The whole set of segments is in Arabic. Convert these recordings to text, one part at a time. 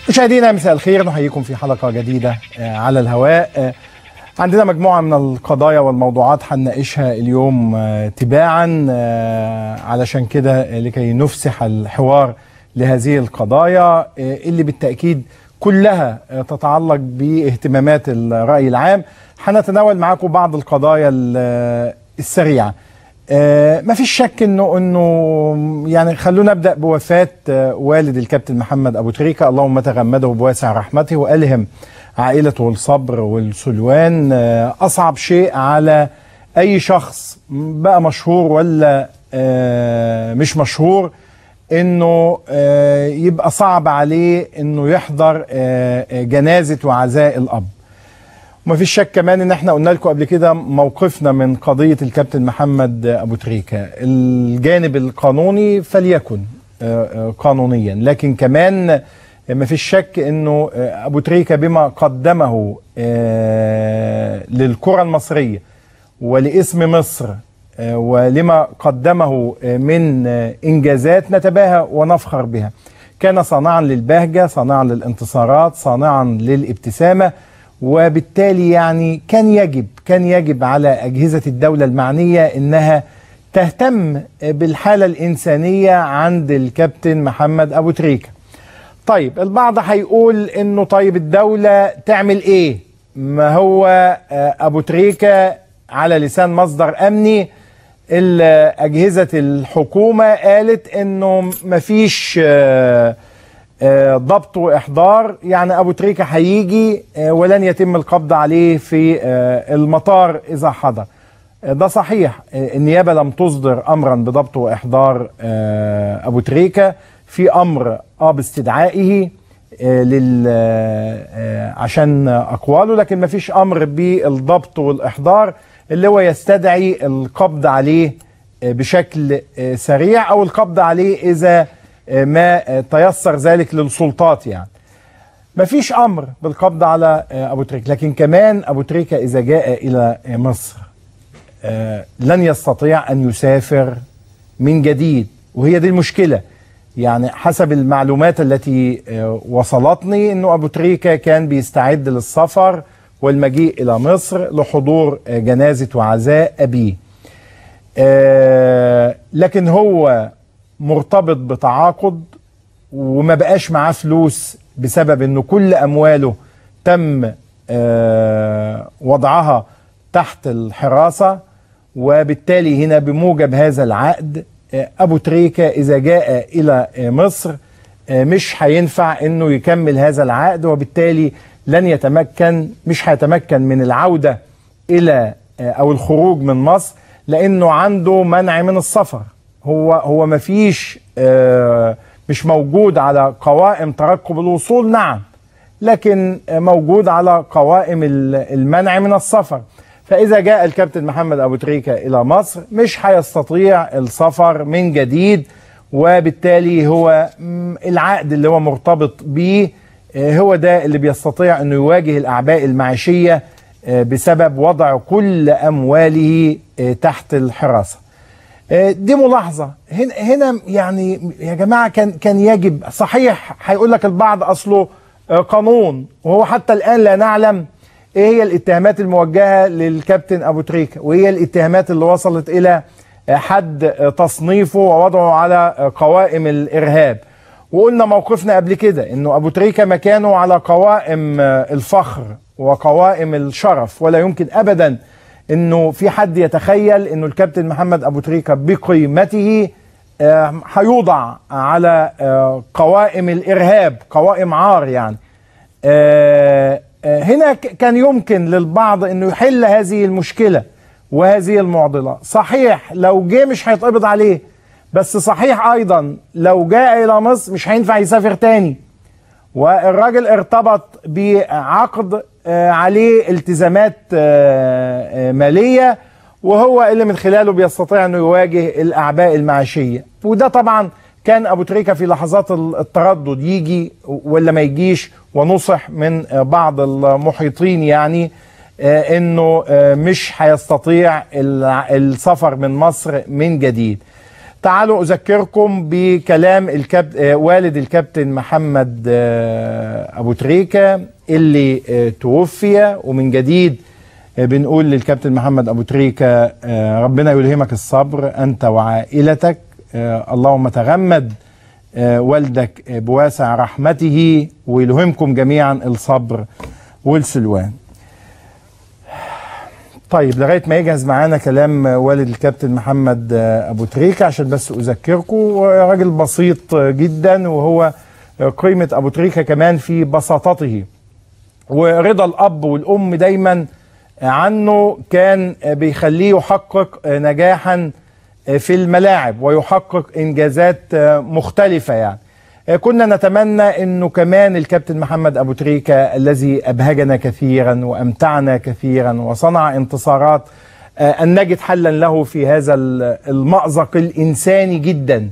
مشاهدينا مساء الخير، نحييكم في حلقة جديدة على الهواء. عندنا مجموعة من القضايا والموضوعات هنناقشها اليوم تباعا، علشان كده لكي نفسح الحوار لهذه القضايا اللي بالتأكيد كلها تتعلق باهتمامات الرأي العام. هنتناول معاكم بعض القضايا السريعة. ما فيش شك انه يعني خلونا نبدا بوفاه والد الكابتن محمد ابو تريكه، اللهم تغمده بواسع رحمته والهم عائلته الصبر والسلوان. اصعب شيء على اي شخص بقى مشهور ولا مش مشهور انه يبقى صعب عليه انه يحضر جنازه وعزاء الاب. وما فيش شك كمان ان احنا قلنا لكم قبل كده موقفنا من قضية الكابتن محمد ابو تريكة. الجانب القانوني فليكن قانونيا، لكن كمان ما فيش شك انه ابو تريكة بما قدمه للكرة المصرية ولاسم مصر ولما قدمه من انجازات نتباهى ونفخر بها. كان صانعا للبهجة، صانعا للانتصارات، صانعا للابتسامة، وبالتالي يعني كان يجب على أجهزة الدولة المعنية إنها تهتم بالحالة الإنسانية عند الكابتن محمد أبو تريكة. طيب البعض هيقول إنه طيب الدولة تعمل إيه؟ ما هو أبو تريكة على لسان مصدر أمني أجهزة الحكومة قالت إنه مفيش ضبط وإحضار، يعني أبو تريكة هيجي ولن يتم القبض عليه في المطار إذا حضر. ده صحيح، النيابة لم تصدر أمرا بضبط وإحضار أبو تريكة، في أمر باستدعائه عشان أقواله، لكن ما فيش أمر بالضبط والإحضار اللي هو يستدعي القبض عليه بشكل سريع أو القبض عليه إذا ما تيسر ذلك للسلطات. يعني ما فيش أمر بالقبض على أبو تريكة، لكن كمان أبو تريكة إذا جاء إلى مصر لن يستطيع أن يسافر من جديد، وهي دي المشكلة. يعني حسب المعلومات التي وصلتني أنه أبو تريكة كان بيستعد للسفر والمجيء إلى مصر لحضور جنازة وعزاء أبيه، لكن هو مرتبط بتعاقد وما بقاش معاه فلوس بسبب انه كل امواله تم وضعها تحت الحراسة، وبالتالي هنا بموجب هذا العقد ابو تريكة اذا جاء الى مصر مش هينفع انه يكمل هذا العقد، وبالتالي مش هيتمكن من العودة الى او الخروج من مصر، لانه عنده منع من السفر. هو ما فيش مش موجود على قوائم ترقب الوصول، نعم، لكن موجود على قوائم المنع من السفر. فإذا جاء الكابتن محمد أبو تريكة إلى مصر مش هيستطيع السفر من جديد، وبالتالي هو العقد اللي هو مرتبط به هو ده اللي بيستطيع أنه يواجه الأعباء المعيشية بسبب وضع كل أمواله تحت الحراسة. دي ملاحظة هنا. يعني يا جماعة كان يجب، صحيح هيقول لك البعض أصله قانون، وهو حتى الآن لا نعلم إيه هي الاتهامات الموجهة للكابتن أبو تريكة، وهي الاتهامات اللي وصلت إلى حد تصنيفه ووضعه على قوائم الإرهاب. وقلنا موقفنا قبل كده إنه أبو تريكة مكانه على قوائم الفخر وقوائم الشرف، ولا يمكن أبدا انه في حد يتخيل انه الكابتن محمد ابو تريكة بقيمته هيوضع على قوائم الارهاب، قوائم عار. يعني هنا كان يمكن للبعض انه يحل هذه المشكلة وهذه المعضلة. صحيح لو جه مش هيتقبض عليه، بس صحيح ايضا لو جاء الى مصر مش هينفع يسافر تاني، والراجل ارتبط بعقد عليه التزامات مالية، وهو اللي من خلاله بيستطيع انه يواجه الاعباء المعيشية. وده طبعا كان ابو تريكة في لحظات التردد يجي ولا ما يجيش، ونصح من بعض المحيطين يعني انه مش هيستطيع السفر من مصر من جديد. تعالوا أذكركم بكلام والد الكابتن محمد أبو تريكة اللي توفي، ومن جديد بنقول للكابتن محمد أبو تريكة ربنا يلهمك الصبر أنت وعائلتك، اللهم تغمد والدك بواسع رحمته ويلهمكم جميعا الصبر والسلوان. طيب لغاية ما يجهز معانا كلام والد الكابتن محمد أبو تريكة، عشان بس أذكركم راجل بسيط جدا، وهو قيمة أبو تريكة كمان في بساطته، ورضا الأب والأم دايما عنه كان بيخليه يحقق نجاحا في الملاعب ويحقق إنجازات مختلفة. يعني كنا نتمنى أنه كمان الكابتن محمد أبو تريكة الذي أبهجنا كثيرا وأمتعنا كثيرا وصنع انتصارات أن نجد حلا له في هذا المأزق الإنساني جدا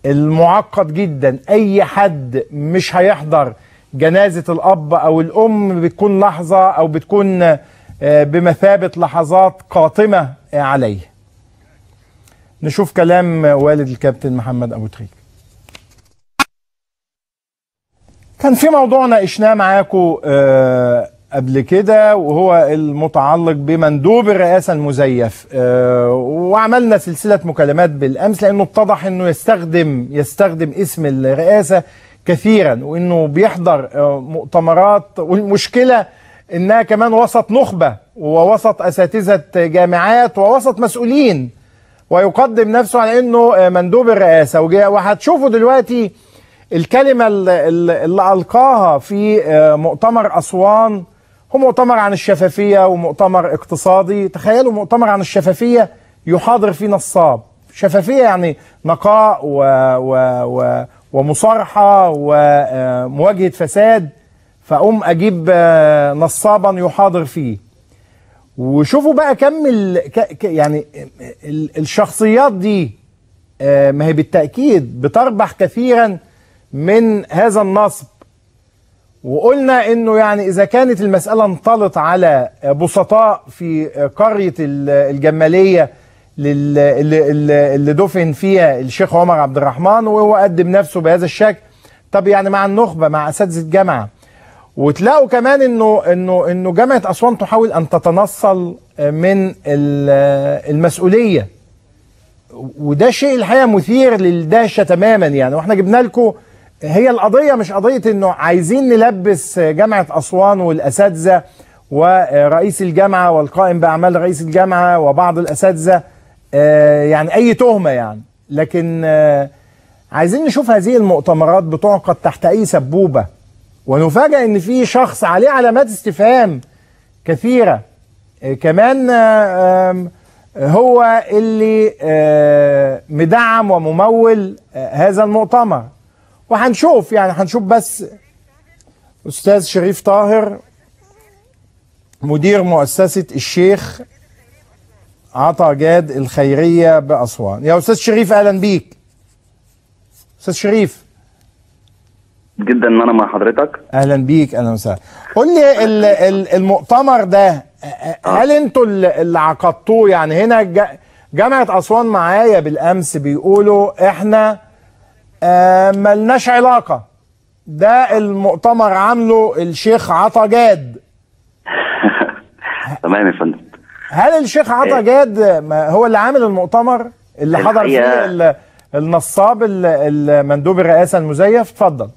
المعقد جدا. أي حد مش هيحضر جنازة الأب أو الأم بتكون لحظة أو بتكون بمثابة لحظات قاتمة عليه. نشوف كلام والد الكابتن محمد أبو تريكة. كان في موضوع ناقشناه معاكم قبل كده، وهو المتعلق بمندوب الرئاسة المزيف، وعملنا سلسلة مكالمات بالأمس لأنه اتضح أنه يستخدم اسم الرئاسة كثيرا، وأنه بيحضر مؤتمرات، والمشكلة أنها كمان وسط نخبة ووسط أساتذة جامعات ووسط مسؤولين، ويقدم نفسه على أنه مندوب الرئاسة. وهتشوفوا دلوقتي الكلمة اللي ألقاها في مؤتمر أسوان، هو مؤتمر عن الشفافية ومؤتمر اقتصادي. تخيلوا مؤتمر عن الشفافية يحاضر فيه نصاب. شفافية يعني نقاء ومصارحة ومواجهة فساد، فأقوم أجيب نصابا يحاضر فيه. وشوفوا بقى يعني الشخصيات دي ما هي بالتأكيد بتربح كثيرا من هذا النصب. وقلنا انه يعني اذا كانت المسألة انطلت على بسطاء في قرية الجمالية اللي دفن فيها الشيخ عمر عبد الرحمن وهو قدم نفسه بهذا الشكل، طب يعني مع النخبة مع اساتذة جامعة. وتلاقوا كمان انه جامعة اسوان تحاول ان تتنصل من المسؤولية، وده شيء الحقيقة مثير للدهشة تماما. يعني واحنا جبنا لكم، هي القضية مش قضية انه عايزين نلبس جامعة اسوان والاساتذة ورئيس الجامعة والقائم باعمال رئيس الجامعة وبعض الاساتذة يعني اي تهمة يعني، لكن عايزين نشوف هذه المؤتمرات بتعقد تحت اي سبوبة، ونفاجأ ان في شخص عليه علامات استفهام كثيرة كمان هو اللي مدعم وممول هذا المؤتمر. وهنشوف بس أستاذ شريف طاهر مدير مؤسسة الشيخ عطا جاد الخيرية بأسوان. يا أستاذ شريف أهلا بيك. أستاذ شريف جدا ان انا مع حضرتك. اهلا بيك. اهلا وسهلا. قول لي المؤتمر ده هل انتوا اللي عقدتوه؟ يعني هنا جامعة اسوان معايا بالامس بيقولوا احنا ملناش علاقة، ده المؤتمر عامله الشيخ عطا جاد. تمام يا فندم. هل الشيخ عطا جاد هو اللي عامل المؤتمر اللي حضر فيه النصاب المندوب الرئاسة المزيف؟ اتفضل.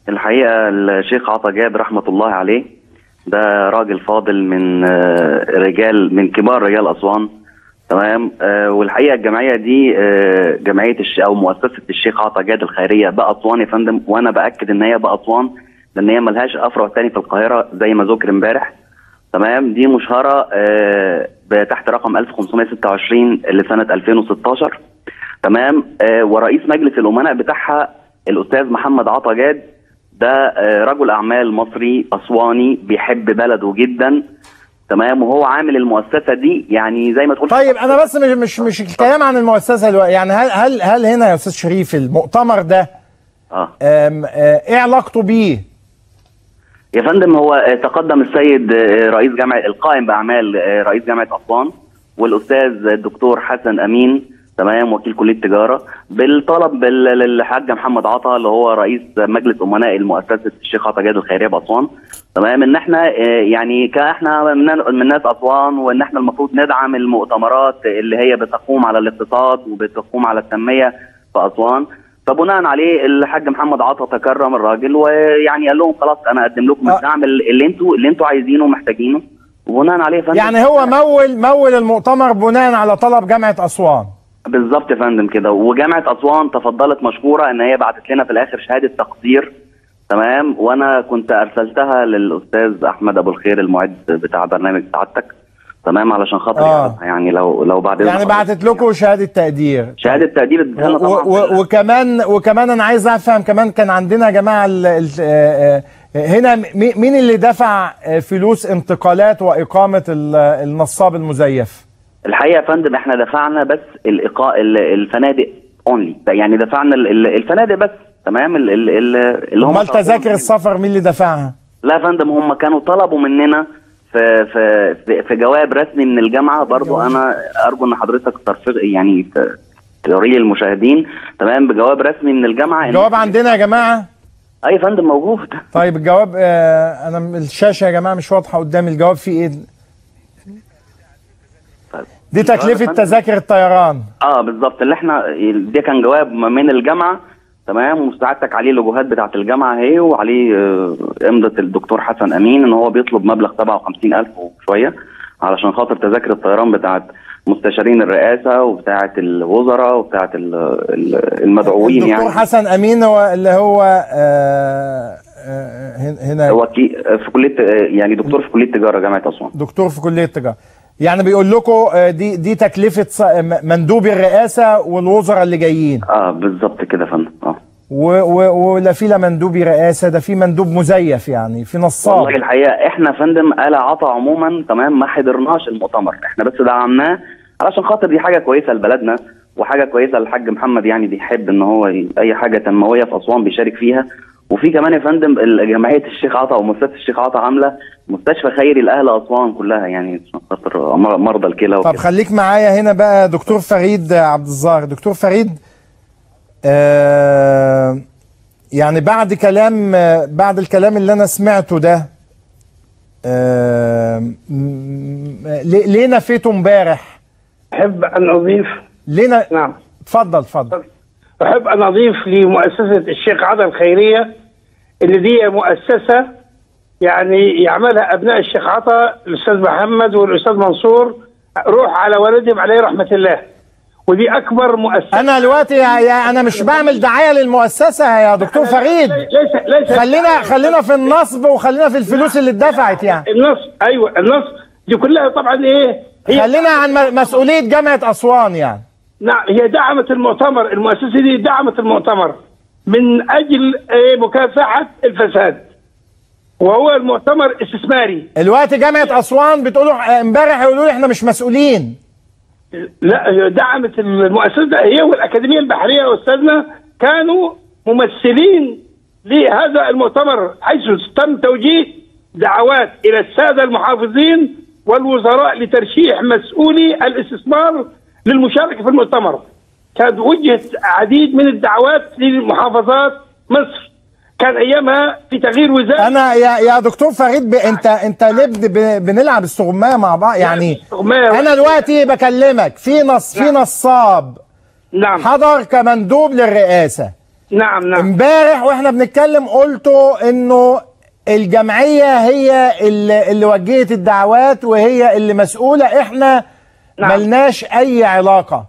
الحقيقة الشيخ عطا جاد رحمة الله عليه ده راجل فاضل من كبار رجال أسوان. تمام. والحقيقة الجمعية دي جمعية أو مؤسسة الشيخ عطا جاد الخيرية بأسوان يا فندم، وأنا بأكد إن هي بأسوان لأن هي ملهاش أفرع تاني في القاهرة زي ما ذكر امبارح. تمام. دي مشهرة تحت رقم 1526 لسنة 2016. تمام. ورئيس مجلس الأمناء بتاعها الأستاذ محمد عطا جاد، ده رجل أعمال مصري أسواني بيحب بلده جدا. تمام. وهو عامل المؤسسة دي يعني زي ما تقول. طيب أنا بس مش الكلام عن المؤسسة دلوقتي، يعني هل هنا يا أستاذ شريف المؤتمر ده إيه علاقته بيه؟ يا فندم هو تقدم السيد رئيس جامعة القائم بأعمال رئيس جامعة أسوان والأستاذ الدكتور حسن أمين تمام، وكيل كليه تجاره، بالطلب للحاج محمد عطا اللي هو رئيس مجلس امناء المؤسسه الشيخ عطا جاد الخيريه باسوان. تمام، ان احنا يعني كاحنا من ناس اسوان، وان احنا المفروض ندعم المؤتمرات اللي هي بتقوم على الاقتصاد وبتقوم على التنميه في اسوان. فبناء عليه الحاج محمد عطا تكرم الراجل، ويعني قال لهم خلاص انا اقدم لكم الدعم اللي انتوا عايزينه ومحتاجينه. وبناء عليه يا فندم يعني هو مول المؤتمر بناء على طلب جامعه اسوان. بالظبط يا فندم كده. وجامعه اسوان تفضلت مشكوره ان هي بعتت لنا في الاخر شهاده تقدير. تمام، وانا كنت ارسلتها للاستاذ احمد ابو الخير المعد بتاع برنامج سعادتك. تمام، علشان خاطر يعني لو بعد يعني بعتت لكم شهاده تقدير. شهاده تقدير اديتها لنا طبعا. وكمان انا عايز افهم كمان، كان عندنا يا جماعه هنا مين اللي دفع فلوس انتقالات واقامه النصاب المزيف؟ الحقيقه يا فندم احنا دفعنا بس الفنادق اونلي، يعني دفعنا الفنادق بس. تمام، اللي هم امال تذاكر السفر مين اللي دفعها؟ لا يا فندم، هم كانوا طلبوا مننا في جواب رسمي من الجامعه. برضو انا ارجو ان حضرتك يعني توري المشاهدين. تمام، بجواب رسمي من الجامعه. الجواب عندنا يا جماعه. اي فندم موجود. طيب الجواب انا الشاشه يا جماعه مش واضحه قدامي، الجواب فيه ايه؟ دي تكلفه تذاكر الطيران. بالظبط، اللي احنا ده كان جواب من الجامعه. تمام، ومساعدتك عليه اللوجوهات بتاعه الجامعه اهي، وعليه امضه الدكتور حسن امين ان هو بيطلب مبلغ 57,000 وشويه علشان خاطر تذاكر الطيران بتاعه مستشارين الرئاسه وبتاعه الوزراء وبتاعه المدعوين. الدكتور يعني حسن امين هو اللي هو هنا هو في كليه، يعني دكتور في كليه تجاره جامعه اسوان. دكتور في كليه تجاره. يعني بيقول لكم دي تكلفه مندوبي الرئاسه والوزراء اللي جايين. بالظبط كده يا فندم. ولا في لا مندوبي رئاسه، ده في مندوب مزيف، يعني في نصاب. والله الحقيقه احنا فندم آل عطا عموما تمام ما حضرناش المؤتمر، احنا بس دعمناه علشان خاطر دي حاجه كويسه لبلدنا وحاجه كويسه للحاج محمد، يعني بيحب ان هو اي حاجه تنمويه في اسوان بيشارك فيها. وفي كمان يا فندم جمعيه الشيخ عطا ومؤسسه الشيخ عطا عامله مستشفى خيري لاهل اسوان كلها، يعني عشان خاطر مرضى الكلى وكده. طب خليك معايا هنا بقى دكتور فريد عبد الظاهر. دكتور فريد، يعني بعد الكلام اللي انا سمعته ده، ليه نفيته امبارح؟ احب ان اضيف. نعم اتفضل. احب ان اضيف لمؤسسه الشيخ عطا الخيريه اللي دي مؤسسه يعني يعملها ابناء الشيخ عطا، الاستاذ محمد والاستاذ منصور، روح على والدهم عليه رحمه الله. ودي اكبر مؤسسه. انا دلوقتي انا مش بعمل دعايه للمؤسسه يا دكتور فريد. ليس خلينا في النصب، وخلينا في الفلوس اللي اتدفعت. يعني النصب، ايوه النصب دي كلها طبعا ايه هي. خلينا عن مسؤوليه جامعه اسوان. يعني نعم، هي دعمت المؤتمر، المؤسسه دي دعمت المؤتمر من اجل مكافحه الفساد، وهو المؤتمر استثماري. الوقت جامعه اسوان بتقولوا امبارح يقولوا لي احنا مش مسؤولين. لا، دعمت المؤسسه هي والاكاديميه البحريه واستاذنا كانوا ممثلين لهذا المؤتمر، حيث تم توجيه دعوات الى الساده المحافظين والوزراء لترشيح مسؤولي الاستثمار للمشاركه في المؤتمر. كانت وجهت عديد من الدعوات لمحافظات مصر، كان ايامها في تغيير وزاره. انا يا دكتور فريد انت ليه بنلعب السغمايه مع بعض؟ يعني انا دلوقتي بكلمك في نصاب. نعم. حضر كمندوب للرئاسه. نعم. امبارح واحنا بنتكلم قلتوا انه الجمعيه هي اللي وجهت الدعوات وهي اللي مسؤوله، احنا ملناش اي علاقه.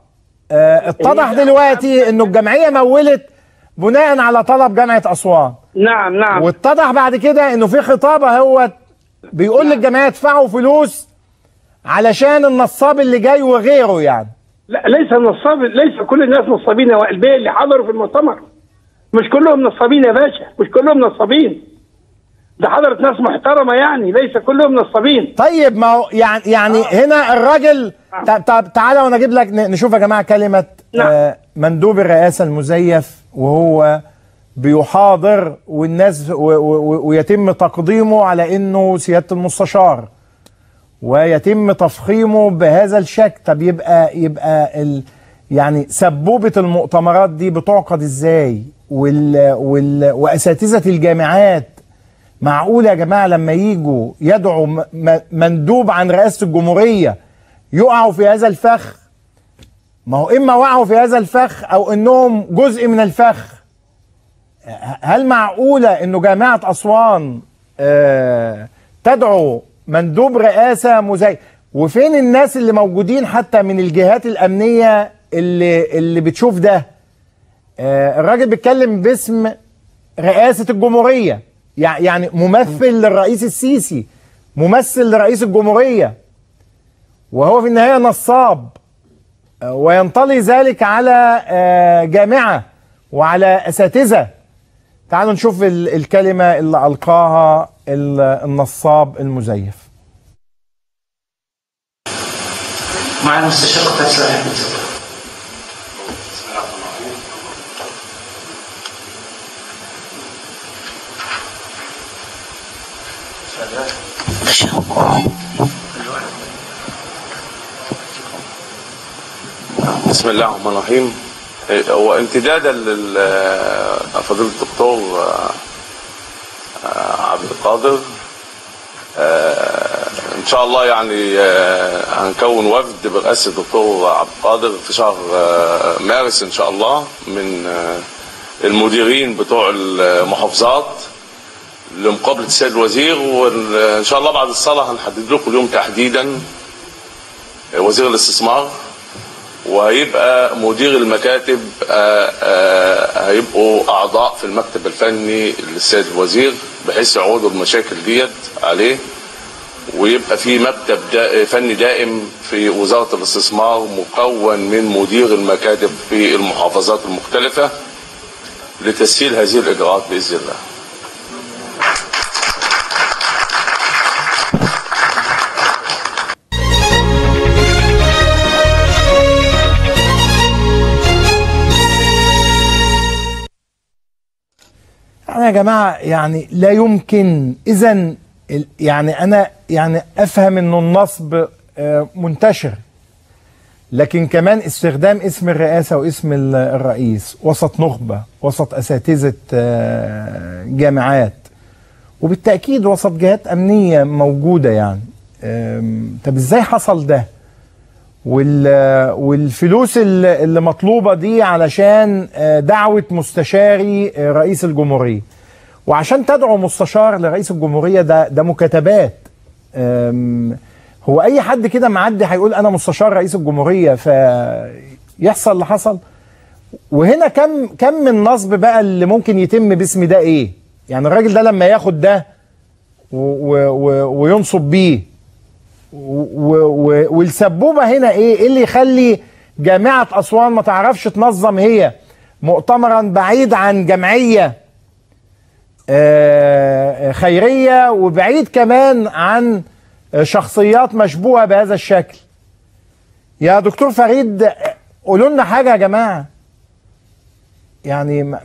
اتضح دلوقتي انه الجمعيه مولت بناء على طلب جامعه اسوان. نعم. واتضح بعد كده انه في خطابه هو بيقول للجمعيه ادفعوا فلوس علشان النصاب اللي جاي وغيره. يعني لا، ليس النصاب، ليس كل الناس نصابين يا وائل بيه اللي حضروا في المؤتمر. مش كلهم نصابين يا باشا، مش كلهم نصابين. ده حضرت ناس محترمه، يعني ليس كلهم نصابين. طيب ما هو يعني هنا الراجل تعالى وانا اجيب لك نشوف يا جماعه كلمه مندوب الرئاسه المزيف وهو بيحاضر والناس ويتم تقديمه على انه سياده المستشار ويتم تفخيمه بهذا الشكل. طب يبقى يعني سبوبة المؤتمرات دي بتعقد ازاي؟ واساتذة الجامعات معقول يا جماعة لما يجوا يدعوا مندوب عن رئاسة الجمهورية يقعوا في هذا الفخ؟ ما هو اما وقعوا في هذا الفخ او انهم جزء من الفخ. هل معقولة انه جامعة اسوان تدعو مندوب رئاسة مزيف؟ وفين الناس اللي موجودين حتى من الجهات الامنية اللي بتشوف ده؟ الراجل بيتكلم باسم رئاسة الجمهورية، يعني ممثل للرئيس السيسي، ممثل لرئيس الجمهورية، وهو في النهاية نصاب، وينطلي ذلك على جامعة وعلى أساتذة. تعالوا نشوف الكلمة اللي ألقاها النصاب المزيف. مع المستشار قتادة صلاح بسم الله الرحمن الرحيم. هو امتدادا لفضيلة الدكتور عبد القادر، ان شاء الله يعني هنكون وفد برئاسة الدكتور عبد القادر في شهر مارس ان شاء الله من المديرين بتوع المحافظات لمقابلة السيد الوزير، وان شاء الله بعد الصلاة هنحدد لكم اليوم تحديدا وزير الاستثمار، وهيبقى مدير المكاتب هيبقوا اعضاء في المكتب الفني للسيد الوزير بحيث يعودوا المشاكل ديت عليه، ويبقى في مكتب فني دائم في وزارة الاستثمار مكون من مدير المكاتب في المحافظات المختلفة لتسهيل هذه الاجراءات باذن الله. يا جماعة يعني لا يمكن إذن، يعني أنا يعني أفهم إنه النصب منتشر، لكن كمان استخدام اسم الرئاسة واسم الرئيس وسط نخبة، وسط أساتذة جامعات، وبالتأكيد وسط جهات أمنية موجودة. يعني طب إزاي حصل ده؟ والفلوس اللي مطلوبة دي علشان دعوة مستشاري رئيس الجمهورية، وعشان تدعو مستشار لرئيس الجمهورية ده مكاتبات. هو أي حد كده معدي هيقول أنا مستشار رئيس الجمهورية فيحصل اللي حصل؟ وهنا كم من نصب بقى اللي ممكن يتم باسم ده إيه؟ يعني الراجل ده لما ياخد ده وينصب بيه، والسبوبة هنا ايه اللي يخلي جامعة أسوان ما تعرفش تنظم هي مؤتمرا بعيد عن جمعية خيرية، وبعيد كمان عن شخصيات مشبوهة بهذا الشكل؟ يا دكتور فريد قولوا لنا حاجة يا جماعة، يعني